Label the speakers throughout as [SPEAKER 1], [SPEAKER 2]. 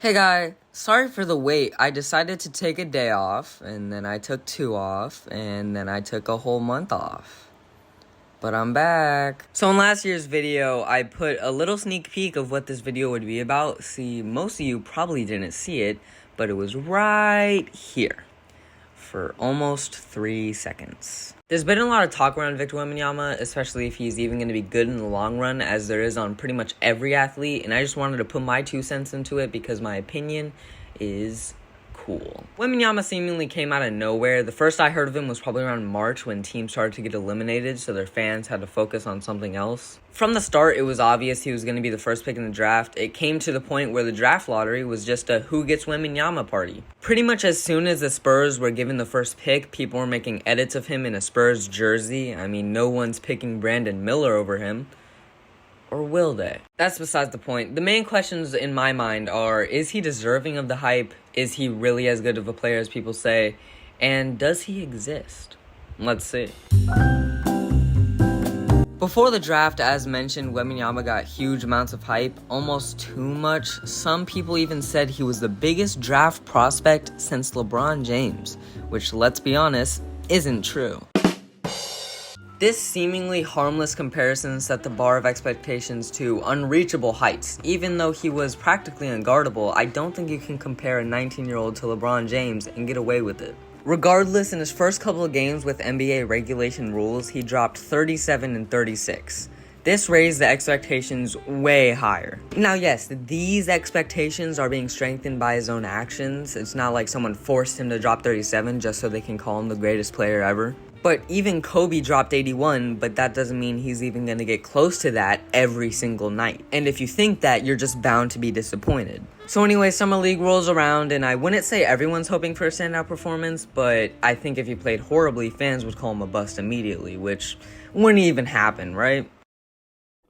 [SPEAKER 1] Hey guy, sorry for the wait. I decided to take a day off, and then I took 2 off, and then I took a whole month off. But I'm back. So in last year's video, I put a little sneak peek of what this video would be about. See, most of you probably didn't see it, but it was right here for almost 3 seconds. There's been a lot of talk around Victor Wembanyama, especially if he's even going to be good in the long run, as there is on pretty much every athlete, and I just wanted to put my 2 cents into it because my opinion is cool. Wembanyama seemingly came out of nowhere. The first I heard of him was probably around March when teams started to get eliminated, so their fans had to focus on something else. From the start, it was obvious he was going to be the first pick in the draft. It came to the point where the draft lottery was just a who gets Wembanyama party. Pretty much as soon as the Spurs were given the first pick, people were making edits of him in a Spurs jersey. I mean, no one's picking Brandon Miller over him. Or will they? That's besides the point. The main questions in my mind are, is he deserving of the hype? Is he really as good of a player as people say? And does he exist? Let's see. Before the draft, as mentioned, Wembanyama got huge amounts of hype, almost too much. Some people even said he was the biggest draft prospect since LeBron James, which, let's be honest, isn't true. This seemingly harmless comparison set the bar of expectations to unreachable heights. Even though he was practically unguardable, I don't think you can compare a 19-year-old to LeBron James and get away with it. Regardless, in his first couple of games with NBA regulation rules, he dropped 37 and 36. This raised the expectations way higher. Now yes, these expectations are being strengthened by his own actions. It's not like someone forced him to drop 37 just so they can call him the greatest player ever. But even Kobe dropped 81, but that doesn't mean he's even going to get close to that every single night. And if you think that, you're just bound to be disappointed. So anyway, Summer League rolls around, and I wouldn't say everyone's hoping for a standout performance, but I think if he played horribly, fans would call him a bust immediately, which wouldn't even happen, right?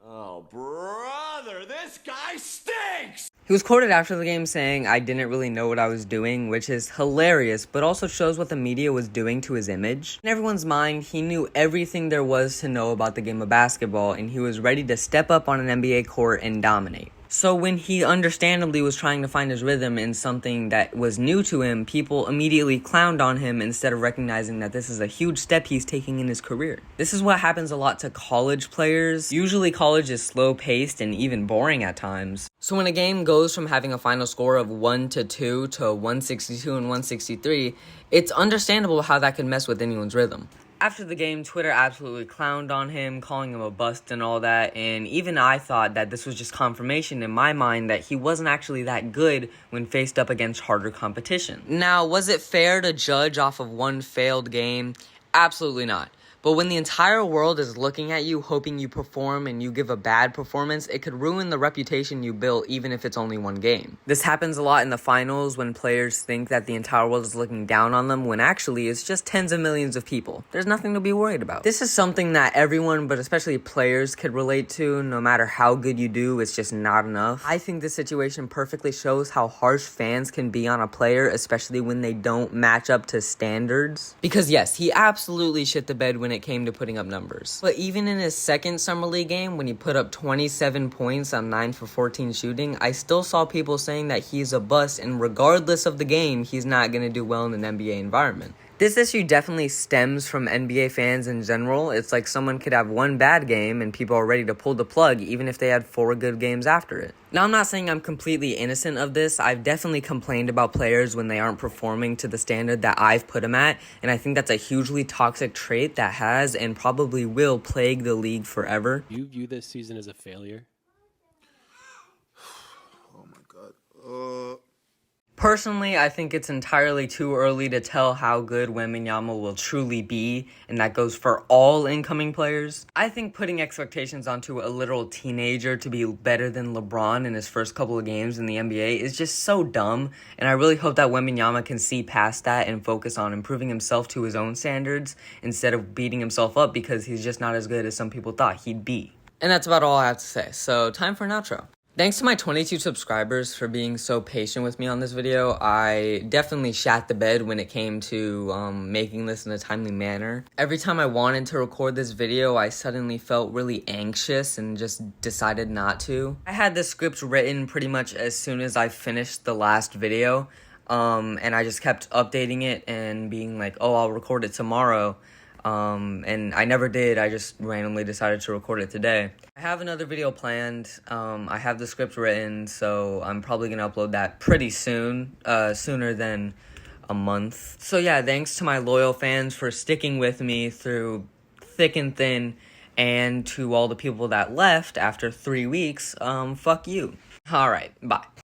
[SPEAKER 2] Oh, brother, this guy stinks!
[SPEAKER 1] He was quoted after the game saying, "I didn't really know what I was doing," which is hilarious, but also shows what the media was doing to his image. In everyone's mind, he knew everything there was to know about the game of basketball, and he was ready to step up on an NBA court and dominate. So when he understandably was trying to find his rhythm in something that was new to him, people immediately clowned on him instead of recognizing that this is a huge step he's taking in his career. This is what happens a lot to college players. Usually college is slow-paced and even boring at times. So when a game goes from having a final score of 1-2 to 162 and 163, it's understandable how that could mess with anyone's rhythm. After the game, Twitter absolutely clowned on him, calling him a bust and all that, and even I thought that this was just confirmation in my mind that he wasn't actually that good when faced up against harder competition. Now, was it fair to judge off of one failed game? Absolutely not. But when the entire world is looking at you, hoping you perform, and you give a bad performance, it could ruin the reputation you built, even if it's only one game. This happens a lot in the finals when players think that the entire world is looking down on them, when actually it's just tens of millions of people. There's nothing to be worried about. This is something that everyone, but especially players, could relate to. No matter how good you do, it's just not enough. I think this situation perfectly shows how harsh fans can be on a player, especially when they don't match up to standards. Because yes, he absolutely shit the bed when it came to putting up numbers. But even in his second Summer League game, when he put up 27 points on 9 for 14 shooting, I still saw people saying that he's a bust, and regardless of the game, he's not going to do well in an NBA environment. This issue definitely stems from NBA fans in general. It's like someone could have one bad game and people are ready to pull the plug even if they had 4 good games after it. Now, I'm not saying I'm completely innocent of this. I've definitely complained about players when they aren't performing to the standard that I've put them at, and I think that's a hugely toxic trait that has and probably will plague the league forever.
[SPEAKER 3] Do you view this season as a failure?
[SPEAKER 2] Oh my god.
[SPEAKER 1] Personally, I think it's entirely too early to tell how good Wembanyama will truly be, and that goes for all incoming players. I think putting expectations onto a literal teenager to be better than LeBron in his first couple of games in the NBA is just so dumb, and I really hope that Wembanyama can see past that and focus on improving himself to his own standards instead of beating himself up because he's just not as good as some people thought he'd be. And that's about all I have to say, so time for an outro. Thanks to my 22 subscribers for being so patient with me on this video. I definitely shat the bed when it came to making this in a timely manner. Every time I wanted to record this video, I suddenly felt really anxious and just decided not to. I had this script written pretty much as soon as I finished the last video, and I just kept updating it and being like, oh, I'll record it tomorrow. And I never did. I just randomly decided to record it today. I have another video planned. I have the script written, so I'm probably gonna upload that pretty soon, sooner than a month. So yeah, thanks to my loyal fans for sticking with me through thick and thin, and to all the people that left after 3 weeks, fuck you. Alright, bye.